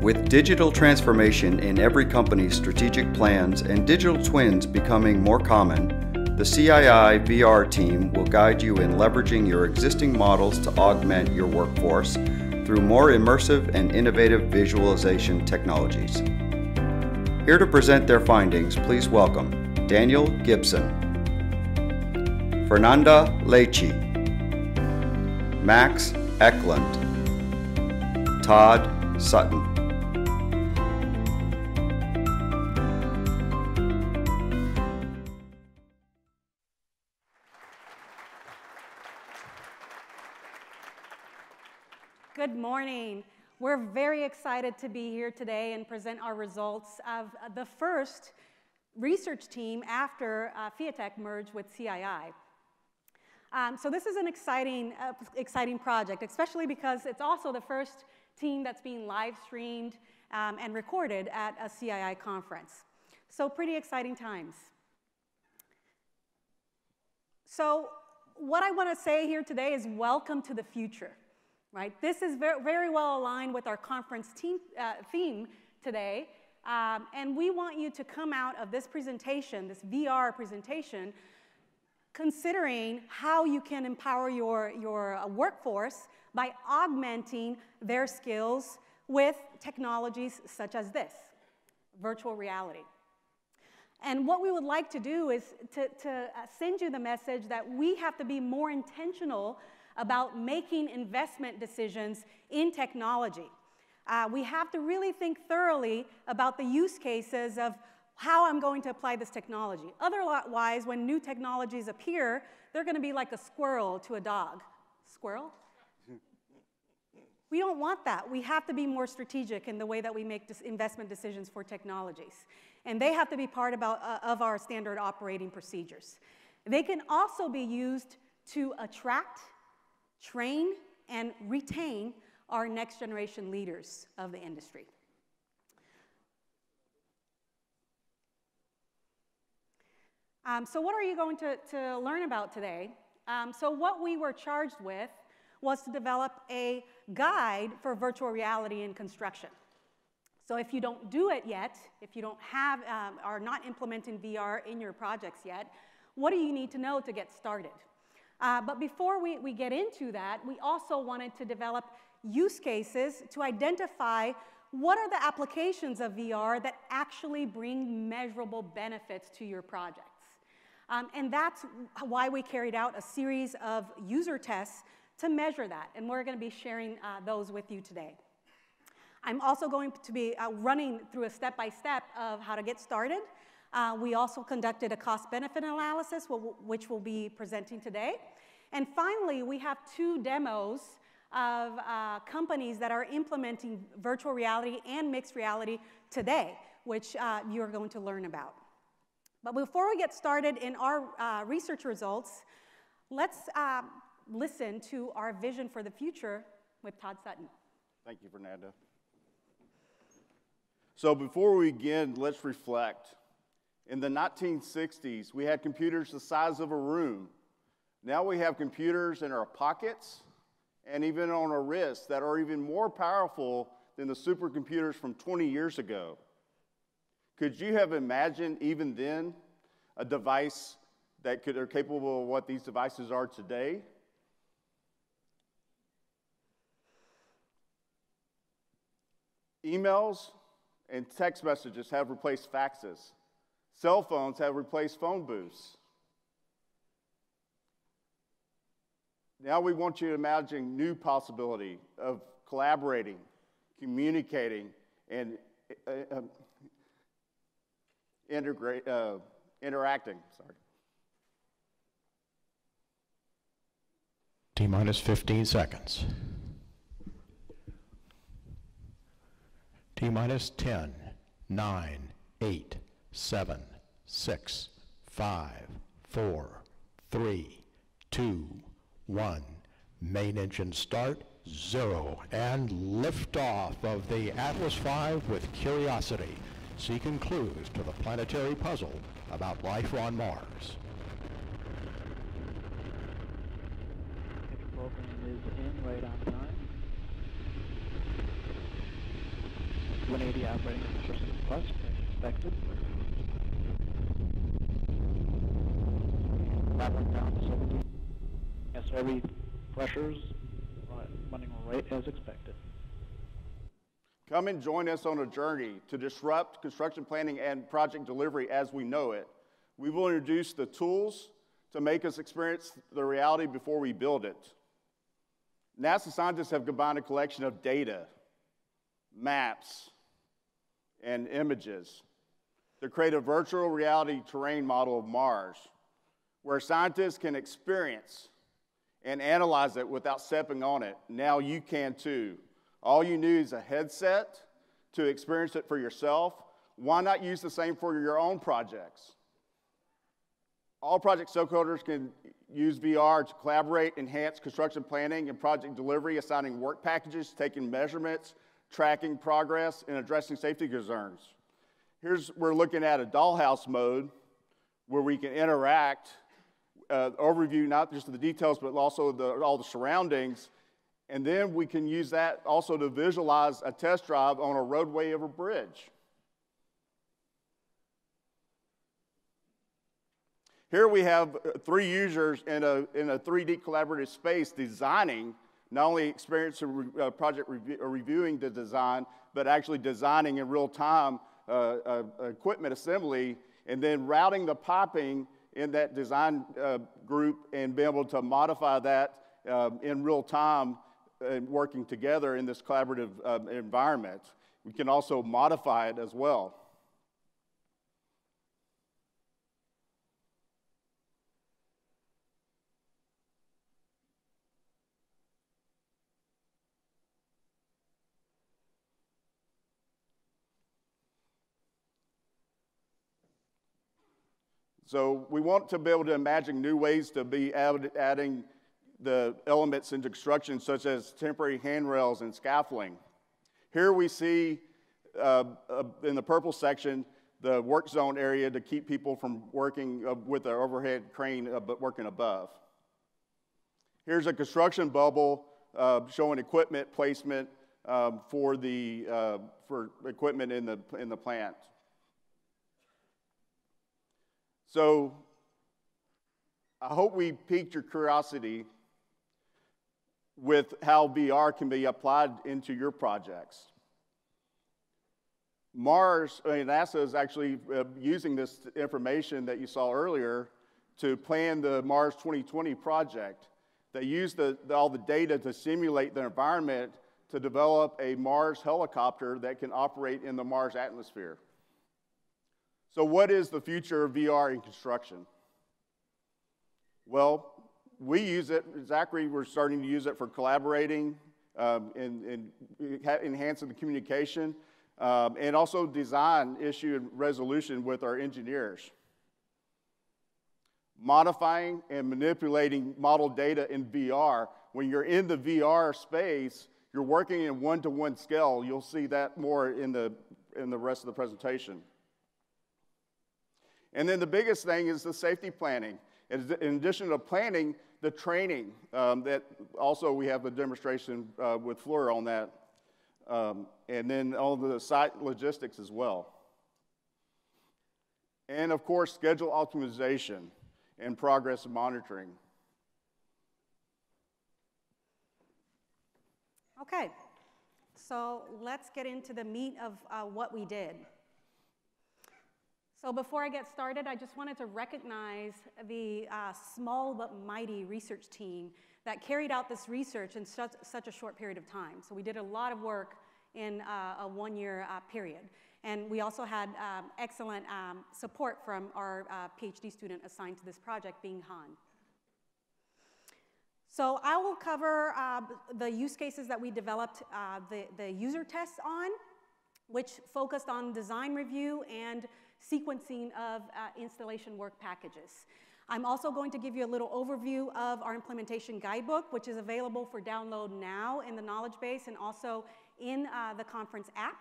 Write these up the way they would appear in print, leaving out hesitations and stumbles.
With digital transformation in every company's strategic plans and digital twins becoming more common, the CII VR team will guide you in leveraging your existing models to augment your workforce through more immersive and innovative visualization technologies. Here to present their findings, please welcome Daniel Gibson, Fernanda Leite, Max Eklund, Todd Sutton. Good morning. We're very excited to be here today and present our results of the first research team after Veatch merged with CII. So this is an exciting project, especially because it's also the first team that's being live streamed and recorded at a CII conference. So pretty exciting times. So what I want to say here today is welcome to the future. Right? This is very well aligned with our conference theme today, and we want you to come out of this presentation, this VR presentation, considering how you can empower your workforce by augmenting their skills with technologies such as this, virtual reality. And what we would like to do is to send you the message that we have to be more intentional about making investment decisions in technology. We have to really think thoroughly about the use cases of how I'm going to apply this technology. Otherwise, when new technologies appear, they're going to be like a squirrel to a dog. Squirrel? We don't want that. We have to be more strategic in the way that we make investment decisions for technologies. And they have to be part of our standard operating procedures. They can also be used to attract, train, and retain our next generation leaders of the industry. So what are you going to learn about today? So what we were charged with was to develop a guide for virtual reality in construction. So if you don't do it yet, if you don't have, are not implementing VR in your projects yet, what do you need to know to get started? But before we get into that, we also wanted to develop use cases to identify what are the applications of VR that actually bring measurable benefits to your projects. And that's why we carried out a series of user tests to measure that, and we're going to be sharing those with you today. I'm also going to be running through a step-by-step of how to get started. We also conducted a cost-benefit analysis, which we'll be presenting today. And finally, we have two demos of companies that are implementing virtual reality and mixed reality today, which you're going to learn about. But before we get started in our research results, let's listen to our vision for the future with Todd Sutton. Thank you, Fernanda. So before we begin, let's reflect. In the 1960s, we had computers the size of a room. Now we have computers in our pockets and even on our wrists that are even more powerful than the supercomputers from 20 years ago. Could you have imagined even then a device that are capable of what these devices are today? Emails and text messages have replaced faxes. Cell phones have replaced phone booths. Now we want you to imagine new possibility of collaborating, communicating, and interacting. Sorry. T-minus 15 seconds. T-minus 10, 9, 8, 7, 6, 5, 4, 3, 2, 1. Main engine start, 0. And liftoff of the Atlas V with Curiosity, seeking clues to the planetary puzzle about life on Mars. Program is in right on time. 180 operating resources plus, as expected. That went down to 70. SRV pressures running right as expected. Come and join us on a journey to disrupt construction planning and project delivery as we know it. We will introduce the tools to make us experience the reality before we build it. NASA scientists have combined a collection of data, maps, and images to create a virtual reality terrain model of Mars, where scientists can experience and analyze it without stepping on it. Now you can too. All you need is a headset to experience it for yourself. Why not use the same for your own projects? All project stakeholders can use VR to collaborate, enhance construction planning and project delivery, assigning work packages, taking measurements, tracking progress, and addressing safety concerns. We're looking at a dollhouse mode where we can interact, overview not just the details, but also all the surroundings. And then we can use that also to visualize a test drive on a roadway of a bridge. Here we have 3 users in a 3D collaborative space designing, not only experience project reviewing the design, but actually designing in real time equipment assembly, and then routing the piping in that design group and be able to modify that in real time and working together in this collaborative environment. We can also modify it as well. So we want to be able to imagine new ways to be adding the elements into construction, such as temporary handrails and scaffolding. Here we see in the purple section the work zone area to keep people from working with an overhead crane but working above. Here's a construction bubble showing equipment placement for equipment in the plant. So I hope we piqued your curiosity with how VR can be applied into your projects. NASA is actually using this information that you saw earlier to plan the Mars 2020 project. They used all the data to simulate the environment to develop a Mars helicopter that can operate in the Mars atmosphere. So what is the future of VR in construction? Well, we use it, Zachry, we're starting to use it for collaborating and enhancing the communication, and also design, issue, and resolution with our engineers. Modifying and manipulating model data in VR. When you're in the VR space, you're working in one-to-one scale. You'll see that more in the rest of the presentation. And then the biggest thing is the safety planning. In addition to planning, the training, that also we have a demonstration with Fleur on that, and then all the site logistics as well. And of course, schedule optimization and progress monitoring. Okay, so let's get into the meat of what we did. So before I get started, I just wanted to recognize the small but mighty research team that carried out this research in such a short period of time. So we did a lot of work in a one-year period. And we also had excellent support from our PhD student assigned to this project, being Han. So I will cover the use cases that we developed the user tests on, which focused on design review and sequencing of installation work packages. I'm also going to give you a little overview of our implementation guidebook, which is available for download now in the knowledge base and also in the conference app.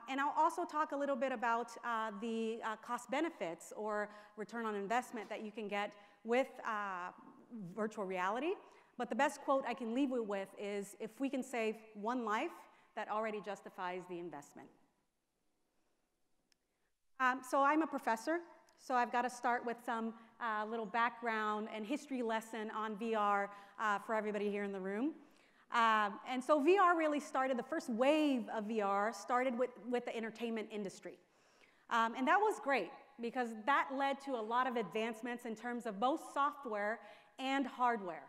And I'll also talk a little bit about the cost benefits or return on investment that you can get with virtual reality. But the best quote I can leave you with is, if we can save one life, that already justifies the investment. So I'm a professor, so I've got to start with some little background and history lesson on VR for everybody here in the room. And so VR really started, the first wave of VR started with the entertainment industry. And that was great, because that led to a lot of advancements in terms of both software and hardware.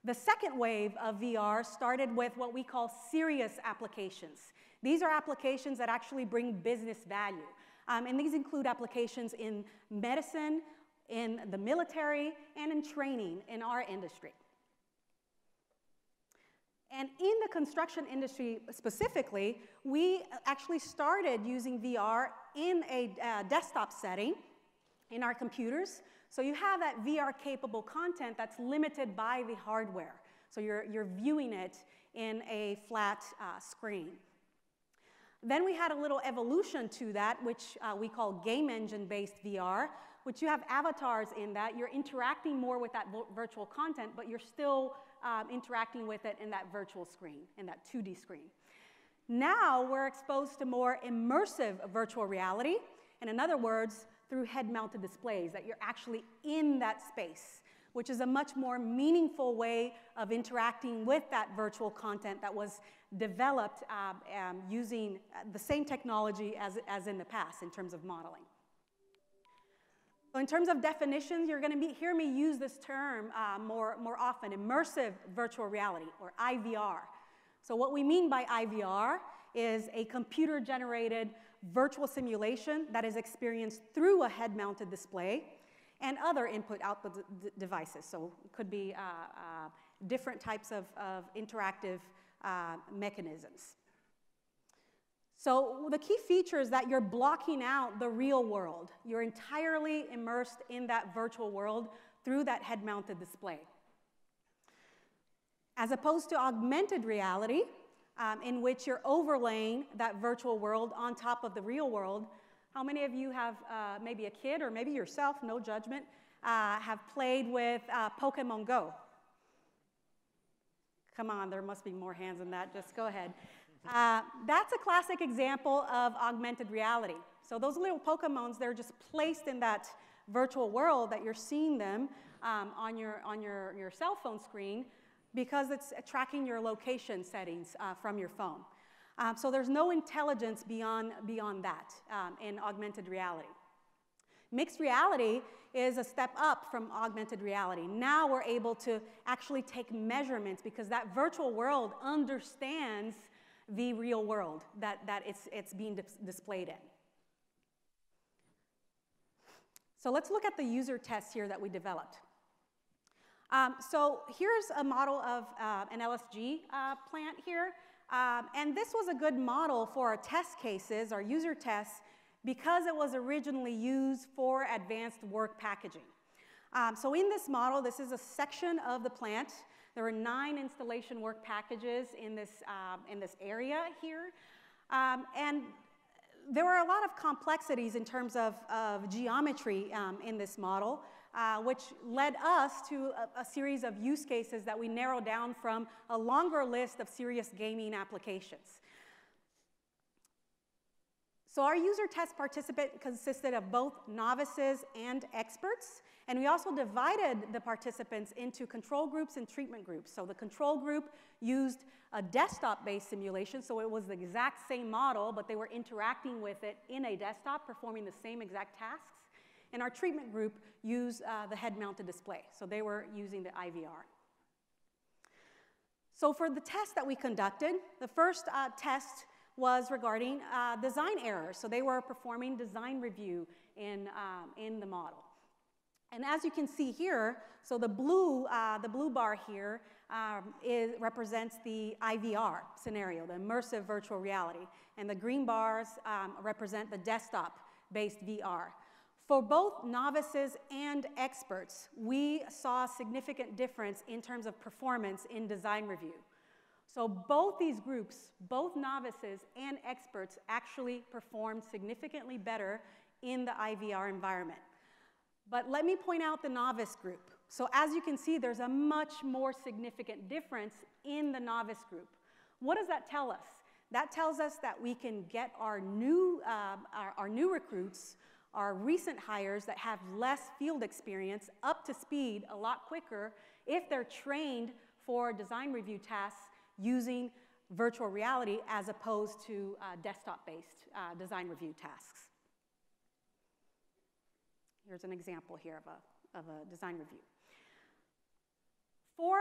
The second wave of VR started with what we call serious applications. These are applications that actually bring business value. And these include applications in medicine, in the military, and in training in our industry. And in the construction industry specifically, we actually started using VR in a desktop setting in our computers. So you have that VR-capable content that's limited by the hardware. So you're viewing it in a flat screen. Then we had a little evolution to that, which we call game engine-based VR, which you have avatars in that. You're interacting more with that virtual content, but you're still interacting with it in that virtual screen, in that 2D screen. Now we're exposed to more immersive virtual reality, and in other words, through head-mounted displays, that you're actually in that space, which is a much more meaningful way of interacting with that virtual content that was developed using the same technology as in the past in terms of modeling. So in terms of definitions, you're going to hear me use this term more often, immersive virtual reality, or IVR. So what we mean by IVR is a computer-generated virtual simulation that is experienced through a head-mounted display and other input-output devices. So it could be different types of interactive mechanisms. So the key feature is that you're blocking out the real world. You're entirely immersed in that virtual world through that head-mounted display. As opposed to augmented reality, in which you're overlaying that virtual world on top of the real world. How many of you have, maybe a kid or maybe yourself, no judgment, have played with Pokemon Go? Come on, there must be more hands than that, just go ahead. That's a classic example of augmented reality. So those little Pokemons, they're just placed in that virtual world that you're seeing them on your cell phone screen, because it's tracking your location settings from your phone. So there's no intelligence beyond that in augmented reality. Mixed reality is a step up from augmented reality. Now we're able to actually take measurements, because that virtual world understands the real world that it's being displayed in. So let's look at the user tests here that we developed. So here's a model of an LSG plant here. And this was a good model for our test cases, our user tests, because it was originally used for advanced work packaging. So in this model, this is a section of the plant. There were 9 installation work packages in this area here. And there were a lot of complexities in terms of geometry in this model, which led us to a series of use cases that we narrowed down from a longer list of serious gaming applications. So our user test participant consisted of both novices and experts, and we also divided the participants into control groups and treatment groups. So the control group used a desktop-based simulation, so it was the exact same model, but they were interacting with it in a desktop, performing the same exact tasks. And our treatment group used the head-mounted display, so they were using the IVR. So for the test that we conducted, the first test was regarding design errors. So they were performing design review in the model. And as you can see here, so the blue bar here represents the IVR scenario, the immersive virtual reality. And the green bars represent the desktop-based VR. For both novices and experts, we saw a significant difference in terms of performance in design review. So both these groups, both novices and experts, actually performed significantly better in the IVR environment. But let me point out the novice group. So as you can see, there's a much more significant difference in the novice group. What does that tell us? That tells us that we can get our new recruits, our recent hires that have less field experience, up to speed a lot quicker if they're trained for design review tasks using virtual reality as opposed to desktop-based design review tasks. Here's an example here of a design review. For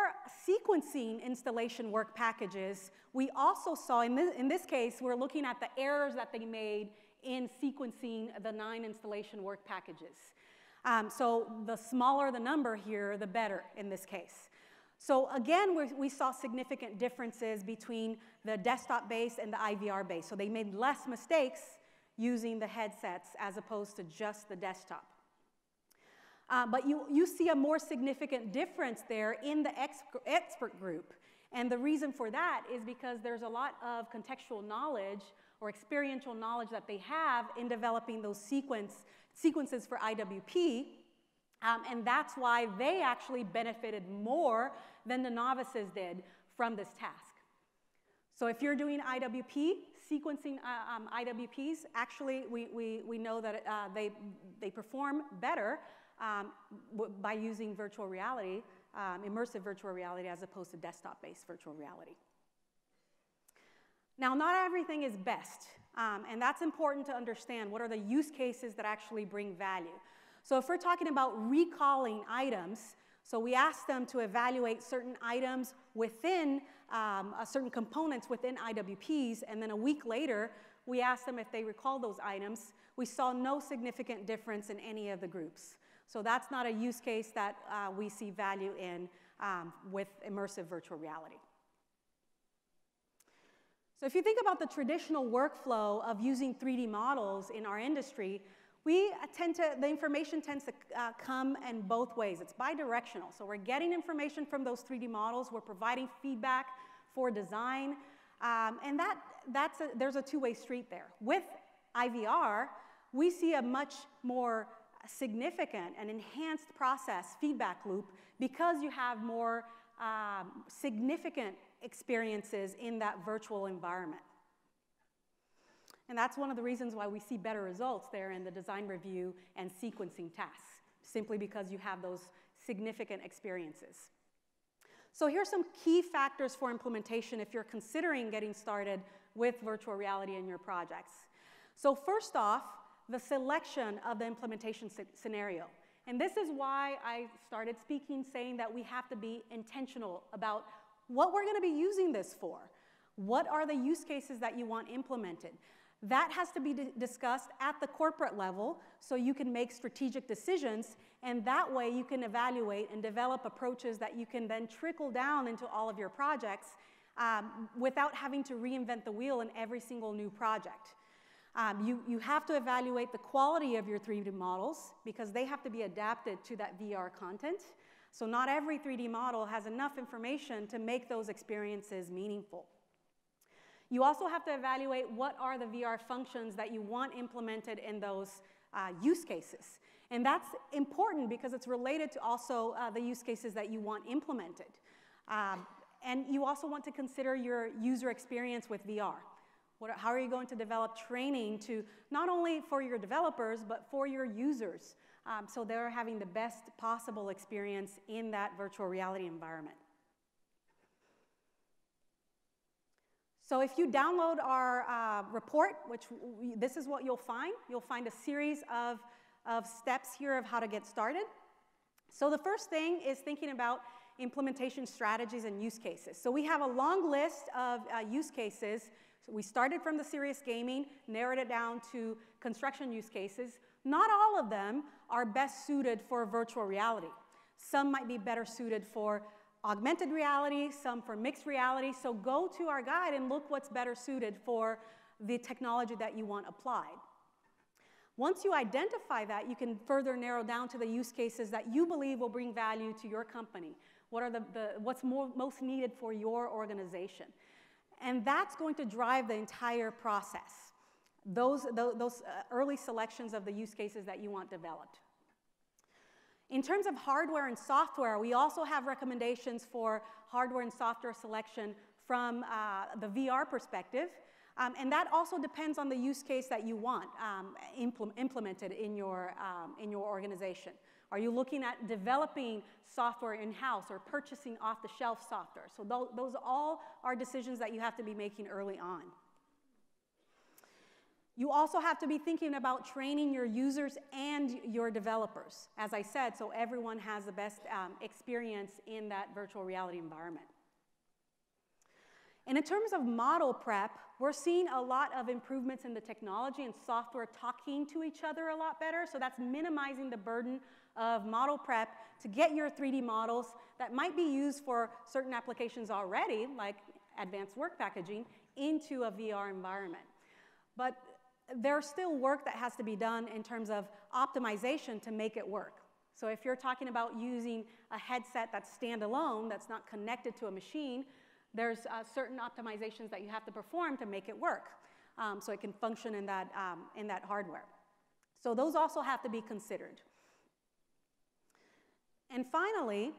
sequencing installation work packages, we also saw, in this case, we're looking at the errors that they made in sequencing the 9 installation work packages. So the smaller the number here, the better in this case. So again, we saw significant differences between the desktop-based and the IVR-based. So they made less mistakes using the headsets as opposed to just the desktop. But you see a more significant difference there in the expert group. And the reason for that is because there's a lot of contextual knowledge or experiential knowledge that they have in developing those sequences for IWP. And that's why they actually benefited more than the novices did from this task. So if you're doing IWP, sequencing IWPs, actually we know that they perform better by using virtual reality, immersive virtual reality, as opposed to desktop-based virtual reality. Now, not everything is best, and that's important to understand. What are the use cases that actually bring value? So if we're talking about recalling items, so we ask them to evaluate certain items within certain components within IWPs, and then a week later, we ask them if they recall those items. We saw no significant difference in any of the groups. So that's not a use case that we see value in with immersive virtual reality. So if you think about the traditional workflow of using 3D models in our industry, the information tends to come in both ways. It's bidirectional. So we're getting information from those 3D models. We're providing feedback for design. And there's a two-way street there. With IVR, we see a much more significant and enhanced process feedback loop because you have more significant experiences in that virtual environment. And that's one of the reasons why we see better results there in the design review and sequencing tasks, simply because you have those significant experiences. So here's some key factors for implementation if you're considering getting started with virtual reality in your projects. So first off, the selection of the implementation scenario. And this is why I started speaking, saying that we have to be intentional about what we're going to be using this for. What are the use cases that you want implemented? That has to be discussed at the corporate level so you can make strategic decisions, and that way you can evaluate and develop approaches that you can then trickle down into all of your projects without having to reinvent the wheel in every single new project. You have to evaluate the quality of your 3D models because they have to be adapted to that VR content. So not every 3D model has enough information to make those experiences meaningful. You also have to evaluate what are the VR functions that you want implemented in those use cases. And that's important because it's related to also the use cases that you want implemented. And you also want to consider your user experience with VR. How are you going to develop training to not only for your developers, but for your users, so they're having the best possible experience in that virtual reality environment. So if you download our report, this is what you'll find. You'll find a series of steps here of how to get started. So the first thing is thinking about implementation strategies and use cases. So we have a long list of use cases. So we started from the serious gaming, narrowed it down to construction use cases. Not all of them are best suited for virtual reality. Some might be better suited for augmented reality, some for mixed reality. So go to our guide and look what's better suited for the technology that you want applied. Once you identify that, you can further narrow down to the use cases that you believe will bring value to your company. What's most needed for your organization? And that's going to drive the entire process, those early selections of the use cases that you want developed. In terms of hardware and software, we also have recommendations for hardware and software selection from the VR perspective. And that also depends on the use case that you want implemented in your organization. Are you looking at developing software in-house or purchasing off-the-shelf software? So those all are decisions that you have to be making early on. You also have to be thinking about training your users and your developers, as I said, so everyone has the best experience in that virtual reality environment. And in terms of model prep, we're seeing a lot of improvements in the technology and software talking to each other a lot better, so that's minimizing the burden of model prep to get your 3D models that might be used for certain applications already, like advanced work packaging, into a VR environment. But there's still work that has to be done in terms of optimization to make it work. So if you're talking about using a headset that's standalone, that's not connected to a machine, there's certain optimizations that you have to perform to make it work, so it can function in that hardware. So those also have to be considered. And finally,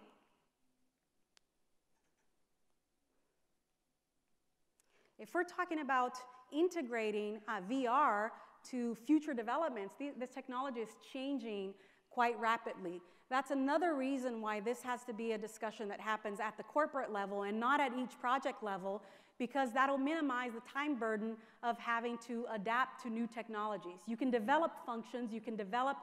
if we're talking about integrating VR to future developments, this technology is changing quite rapidly. That's another reason why this has to be a discussion that happens at the corporate level and not at each project level, because that'll minimize the time burden of having to adapt to new technologies. You can develop functions, you can develop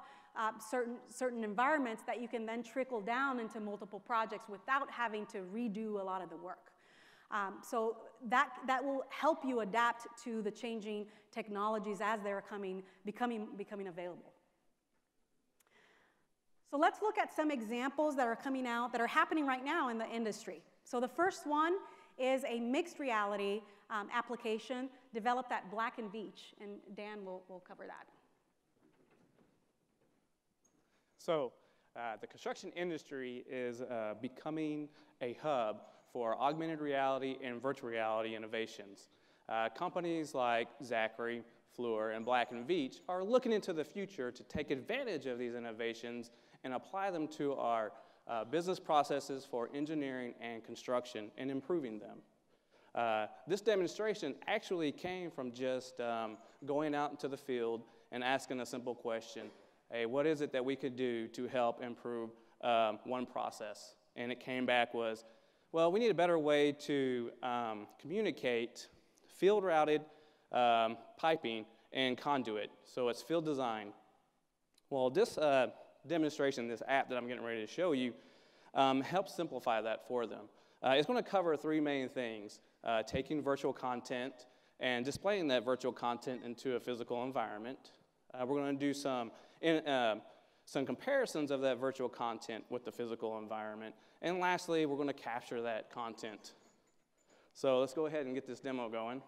certain environments that you can then trickle down into multiple projects without having to redo a lot of the work. So that will help you adapt to the changing technologies as they're becoming available. So let's look at some examples that are coming out, that are happening right now in the industry. So the first one is a mixed reality application developed at Black & Veatch, and Dan will cover that. So the construction industry is becoming a hub for augmented reality and virtual reality innovations. Companies like Zachry, Fluor, and Black & Veatch are looking into the future to take advantage of these innovations and apply them to our business processes for engineering and construction and improving them. This demonstration actually came from just going out into the field and asking a simple question, hey, what is it that we could do to help improve one process? And it came back was, well, we need a better way to communicate field-routed piping and conduit, so it's field design. Well, this demonstration, this app that I'm getting ready to show you, helps simplify that for them. It's going to cover three main things: taking virtual content and displaying that virtual content into a physical environment. We're going to do some comparisons of that virtual content with the physical environment. And lastly, we're going to capture that content. So let's go ahead and get this demo going.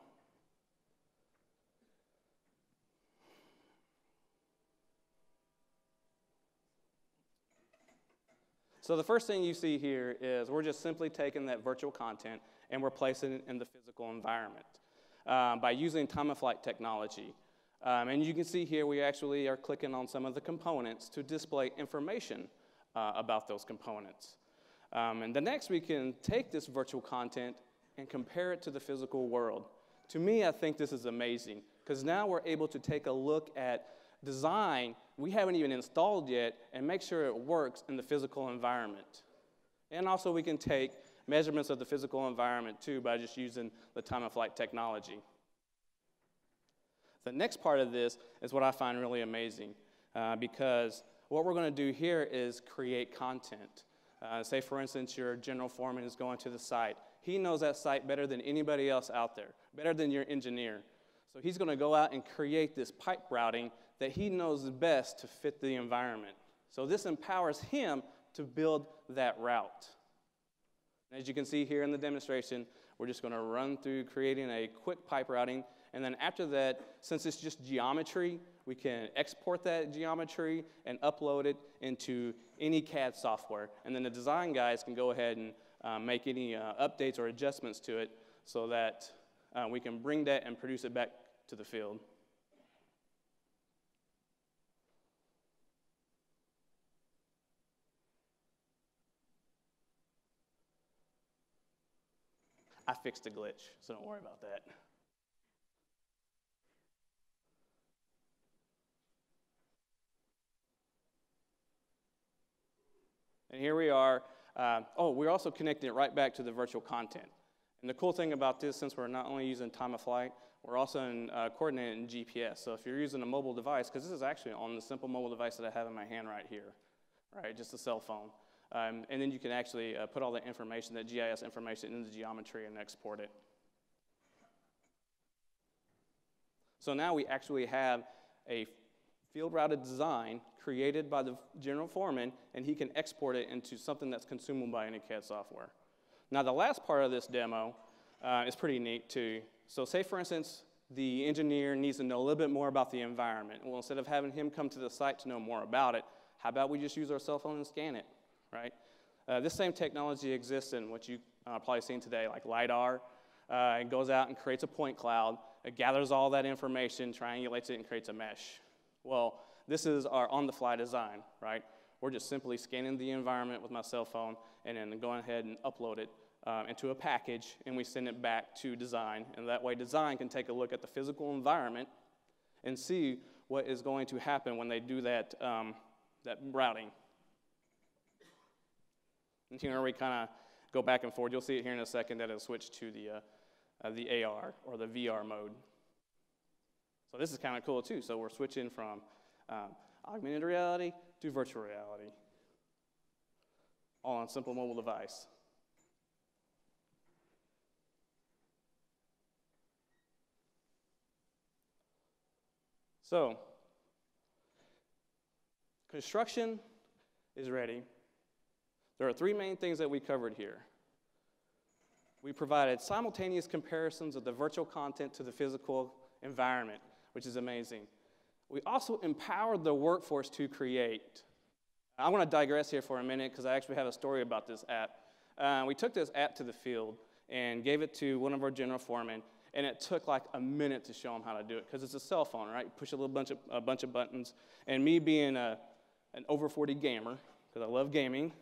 So the first thing you see here is we're just simply taking that virtual content and we're placing it in the physical environment by using time-of-flight technology. And you can see here we actually are clicking on some of the components to display information about those components. And then next we can take this virtual content and compare it to the physical world. To me, I think this is amazing, because now we're able to take a look at design we haven't even installed yet and make sure it works in the physical environment. And also we can take measurements of the physical environment too by just using the time-of-flight technology. The next part of this is what I find really amazing, because what we're going to do here is create content. Say, for instance, your general foreman is going to the site. He knows that site better than anybody else out there, better than your engineer. So he's going to go out and create this pipe routing that he knows best to fit the environment. So this empowers him to build that route. As you can see here in the demonstration, we're just going to run through creating a quick pipe routing. And then after that, since it's just geometry, we can export that geometry and upload it into any CAD software. And then the design guys can go ahead and make any updates or adjustments to it so that we can bring that and produce it back to the field. I fixed a glitch, so don't worry about that. And here we are. We're also connecting it right back to the virtual content. And the cool thing about this, since we're not only using time of flight, we're also coordinating GPS. So if you're using a mobile device, because this is actually on the simple mobile device that I have in my hand right here, right, just a cell phone. And then you can actually put all the information, that GIS information, into geometry and export it. So now we actually have a field-routed design created by the general foreman, and he can export it into something that's consumable by any CAD software. Now, the last part of this demo is pretty neat, too. So say, for instance, the engineer needs to know a little bit more about the environment. Well, instead of having him come to the site to know more about it, how about we just use our cell phone and scan it, right? This same technology exists in what you probably seen today, like LiDAR. It goes out and creates a point cloud. It gathers all that information, triangulates it, and creates a mesh. Well, this is our on-the-fly design, right? We're just simply scanning the environment with my cell phone and then going ahead and upload it into a package, and we send it back to design. And that way design can take a look at the physical environment and see what is going to happen when they do that, that routing. And here we kind of go back and forth. You'll see it here in a second that it'll switch to the AR or the VR mode. So this is kind of cool too. So we're switching from augmented reality to virtual reality, all on a simple mobile device. So construction is ready. There are three main things that we covered here. We provided simultaneous comparisons of the virtual content to the physical environment, which is amazing. We also empowered the workforce to create. I want to digress here for a minute because I actually have a story about this app. We took this app to the field and gave it to one of our general foremen, and it took like a minute to show him how to do it because it's a cell phone, right? You push a bunch of buttons, and me being an over 40 gamer, because I love gaming,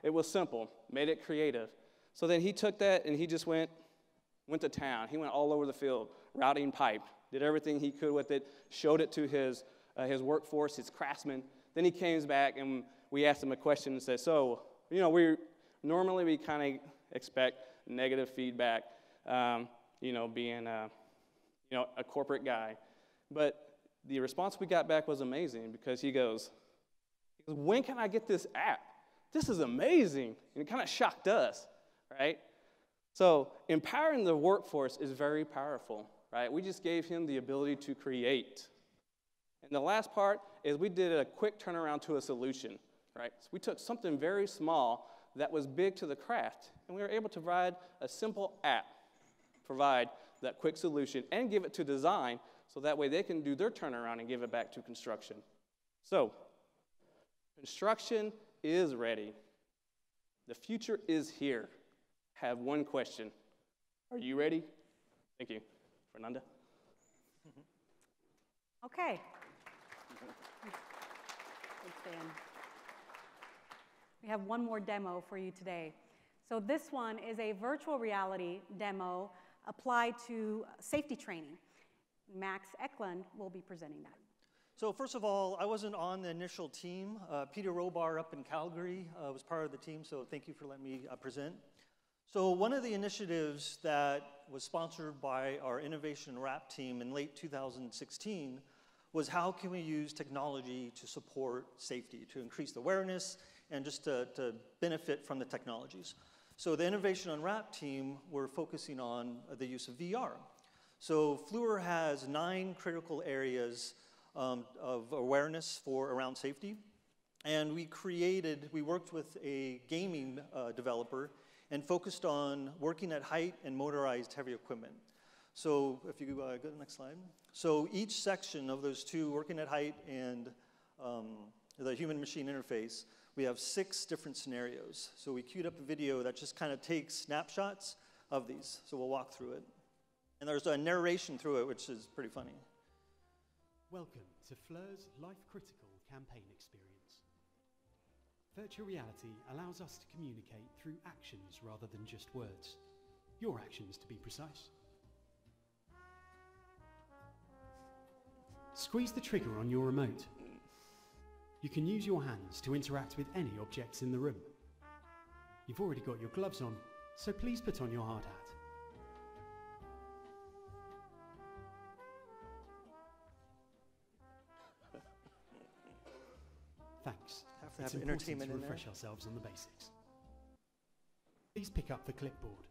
it was simple, made it creative. So then he took that and he just went to town. He went all over the field, routing pipe, did everything he could with it, showed it to his workforce, his craftsmen. Then he came back and we asked him a question and said, so, you know, we kind of expect negative feedback, you know, being a corporate guy. But the response we got back was amazing because he goes, when can I get this app? This is amazing. And it kind of shocked us, right? So empowering the workforce is very powerful, right? We just gave him the ability to create. And the last part is we did a quick turnaround to a solution, right? So we took something very small that was big to the craft, and we were able to provide a simple app, provide that quick solution, and give it to design so that way they can do their turnaround and give it back to construction. So construction is ready. The future is here. Have one question. Are you ready? Thank you. Fernanda? Okay. Thanks, Dan. We have one more demo for you today. So this one is a virtual reality demo applied to safety training. Max Eklund will be presenting that. So first of all, I wasn't on the initial team. Peter Robar up in Calgary was part of the team, so thank you for letting me present. So one of the initiatives that was sponsored by our Innovation Wrap team in late 2016 was how can we use technology to support safety, to increase awareness, and just to benefit from the technologies. So the Innovation on Wrap team were focusing on the use of VR. So Fluor has 9 critical areas of awareness around safety. And we worked with a gaming developer and focused on working at height and motorized heavy equipment. So if you go to the next slide. So each section of those 2, working at height and the human-machine interface, we have 6 different scenarios. So we queued up a video that just kind of takes snapshots of these. So we'll walk through it. And there's a narration through it, which is pretty funny. Welcome to Fleur's life-critical campaign experience. Virtual reality allows us to communicate through actions rather than just words. Your actions, to be precise. Squeeze the trigger on your remote. You can use your hands to interact with any objects in the room. You've already got your gloves on, so please put on your hard hat. Thanks. Have to It's have important entertainment to in there. refresh ourselves on the basics. Please pick up the clipboard.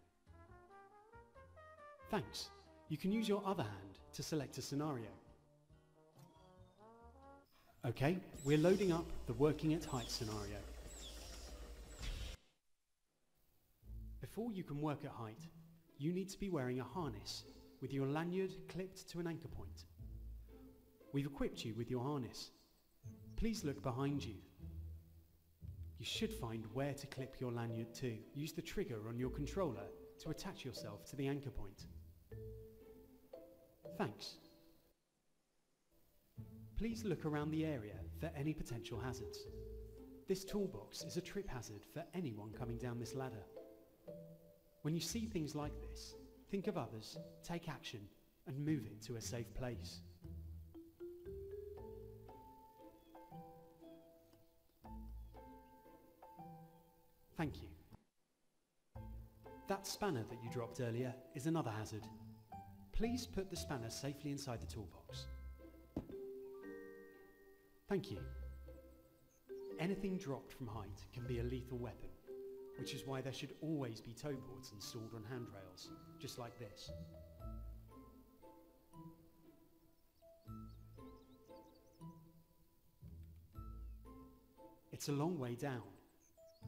Thanks. You can use your other hand to select a scenario. Okay, we're loading up the working at height scenario. Before you can work at height, you need to be wearing a harness with your lanyard clipped to an anchor point. We've equipped you with your harness. Please look behind you. You should find where to clip your lanyard to. Use the trigger on your controller to attach yourself to the anchor point. Thanks. Please look around the area for any potential hazards. This toolbox is a trip hazard for anyone coming down this ladder. When you see things like this, think of others, take action, and move it to a safe place. Thank you. That spanner that you dropped earlier is another hazard. Please put the spanner safely inside the toolbox. Thank you. Anything dropped from height can be a lethal weapon, which is why there should always be tow boards installed on handrails, just like this. It's a long way down.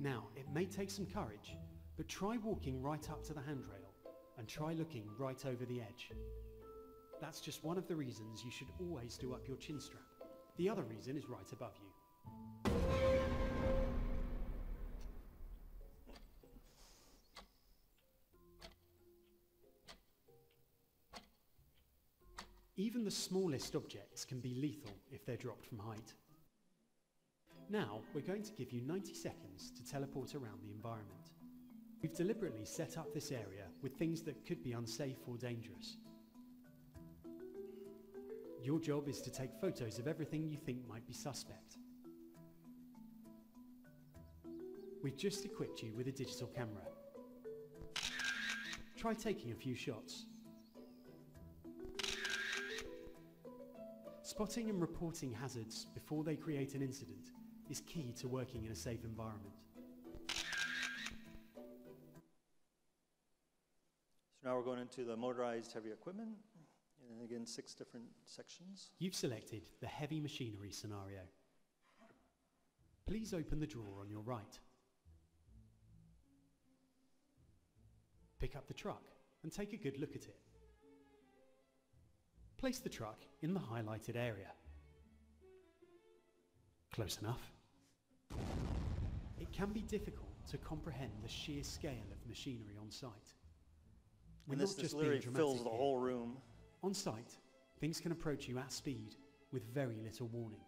Now, it may take some courage, but try walking right up to the handrail and try looking right over the edge. That's just one of the reasons you should always do up your chin strap. The other reason is right above you. Even the smallest objects can be lethal if they're dropped from height. Now, we're going to give you 90 seconds to teleport around the environment. We've deliberately set up this area with things that could be unsafe or dangerous. Your job is to take photos of everything you think might be suspect. We've just equipped you with a digital camera. Try taking a few shots. Spotting and reporting hazards before they create an incident is key to working in a safe environment. So now we're going into the motorized heavy equipment, and again, 6 different sections. You've selected the heavy machinery scenario. Please open the drawer on your right. Pick up the truck and take a good look at it. Place the truck in the highlighted area. Close enough. It can be difficult to comprehend the sheer scale of machinery on site. We're And not this just literally being fills dramatic the here. whole room. On site, things can approach you at speed with very little warning.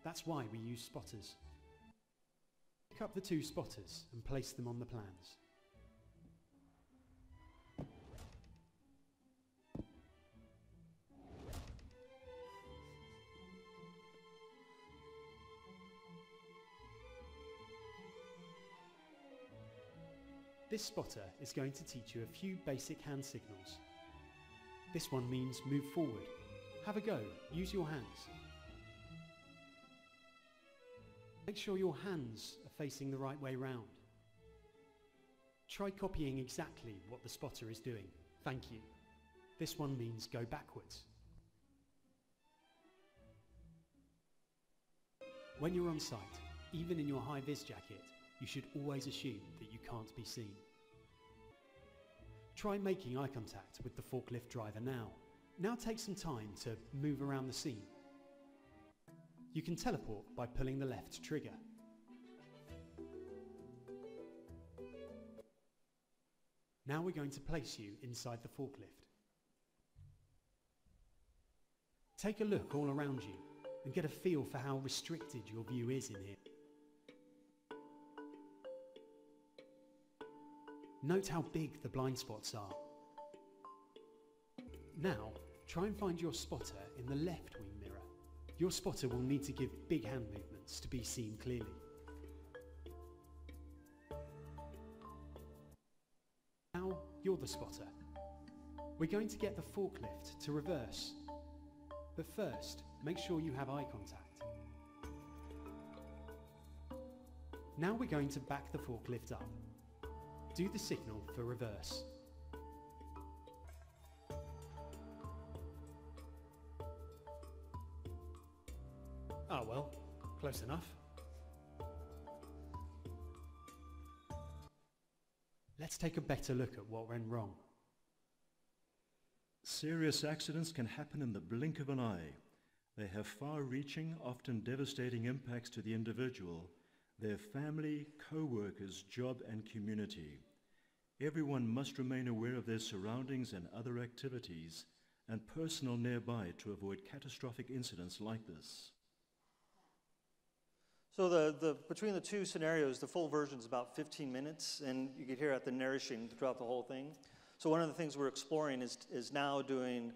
That's why we use spotters. Pick up the 2 spotters and place them on the plans. This spotter is going to teach you a few basic hand signals. This one means move forward, have a go, use your hands. Make sure your hands are facing the right way round. Try copying exactly what the spotter is doing. Thank you. This one means go backwards. When you're on site, even in your high-vis jacket, you should always assume that you can't be seen. Try making eye contact with the forklift driver now. Now take some time to move around the scene. You can teleport by pulling the left trigger. Now we're going to place you inside the forklift. Take a look all around you and get a feel for how restricted your view is in here. Note how big the blind spots are. Now, try and find your spotter in the left wing mirror. Your spotter will need to give big hand movements. elements to be seen clearly. Now you're the spotter. We're going to get the forklift to reverse. But first, make sure you have eye contact. Now we're going to back the forklift up. Do the signal for reverse. Ah, well, close enough. Let's take a better look at what went wrong. Serious accidents can happen in the blink of an eye. They have far-reaching, often devastating impacts to the individual, their family, co-workers, job and community. Everyone must remain aware of their surroundings and other activities and personnel nearby to avoid catastrophic incidents like this. So between the two scenarios, the full version is about 15 minutes, and you can hear at the narration throughout the whole thing. So one of the things we're exploring is now doing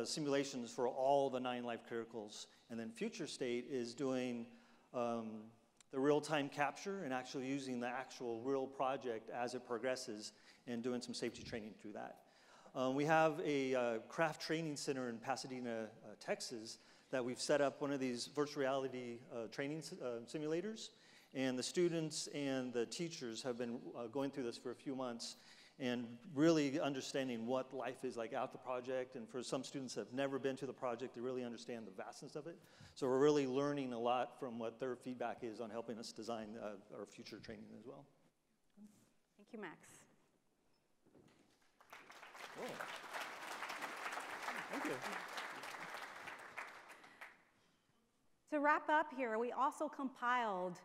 simulations for all the 9 life criticals, and then future state is doing the real-time capture and actually using the actual real project as it progresses and doing some safety training through that. We have a craft training center in Pasadena, Texas, that we've set up one of these virtual reality training simulators, and the students and the teachers have been going through this for a few months and really understanding what life is like out the project. And for some students that have never been to the project, they really understand the vastness of it. So we're really learning a lot from what their feedback is on helping us design our future training as well. Thank you, Max. Cool. Thank you. To wrap up here, we also compiled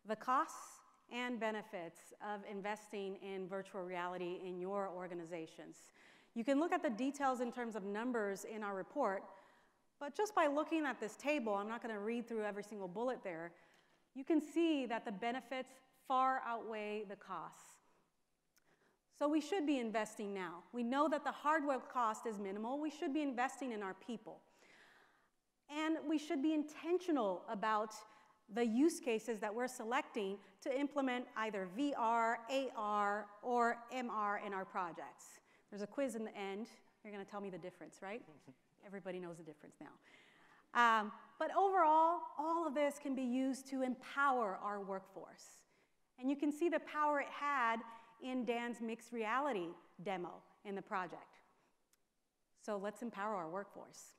the costs and benefits of investing in virtual reality in your organizations. You can look at the details in terms of numbers in our report, but just by looking at this table, I'm not going to read through every single bullet there, you can see that the benefits far outweigh the costs. So we should be investing now. We know that the hardware cost is minimal. We should be investing in our people. And we should be intentional about the use cases that we're selecting to implement either VR, AR, or MR in our projects. There's a quiz in the end. You're going to tell me the difference, right? Everybody knows the difference now. But overall, all of this can be used to empower our workforce. And you can see the power it had in Dan's mixed reality demo in the project. So let's empower our workforce.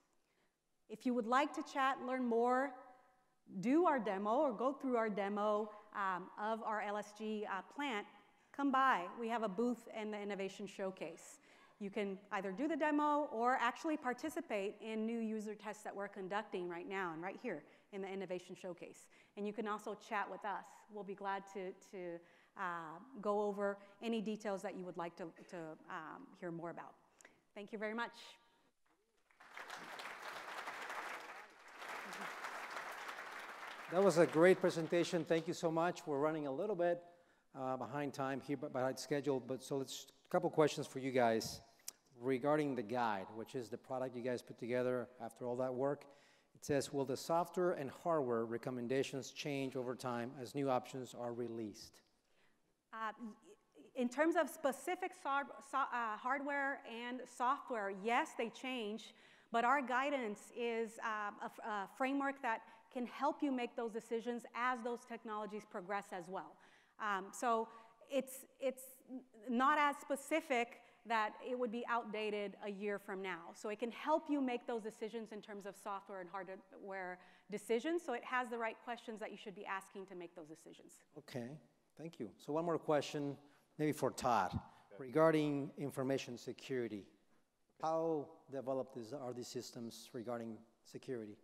If you would like to chat, learn more, do our demo or go through our demo of our LSG plant, come by. We have a booth in the Innovation Showcase. You can either do the demo or actually participate in new user tests that we're conducting right now and right here in the Innovation Showcase. And you can also chat with us. We'll be glad to go over any details that you would like to hear more about. Thank you very much. That was a great presentation. Thank you so much. We're running a little bit behind time here, but behind schedule. So let's a couple questions for you guys regarding the guide, which is the product you guys put together after all that work. It says, will the software and hardware recommendations change over time as new options are released? In terms of specific hardware and software, yes, they change, but our guidance is a framework that can help you make those decisions as those technologies progress as well. So it's not as specific that it would be outdated a year from now. So it can help you make those decisions in terms of software and hardware decisions, so it has the right questions that you should be asking to make those decisions. Okay, thank you. So one more question, maybe for Todd, regarding information security. How developed are these systems regarding security?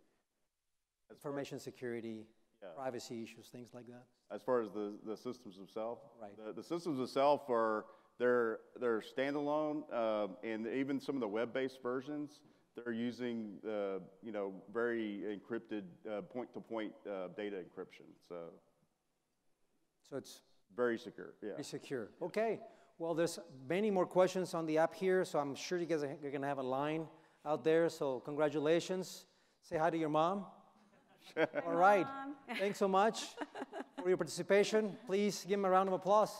Information security, privacy issues, things like that. As far as the systems themselves, right? The systems themselves are they're standalone, and even some of the web-based versions, they're using very encrypted point-to-point data encryption. So it's very secure. Yeah. Very secure. Okay. Well, there's many more questions on the app here, so I'm sure you guys are going to have a line out there. So congratulations. Say hi to your mom. All right. Thanks so much for your participation. Please give him a round of applause.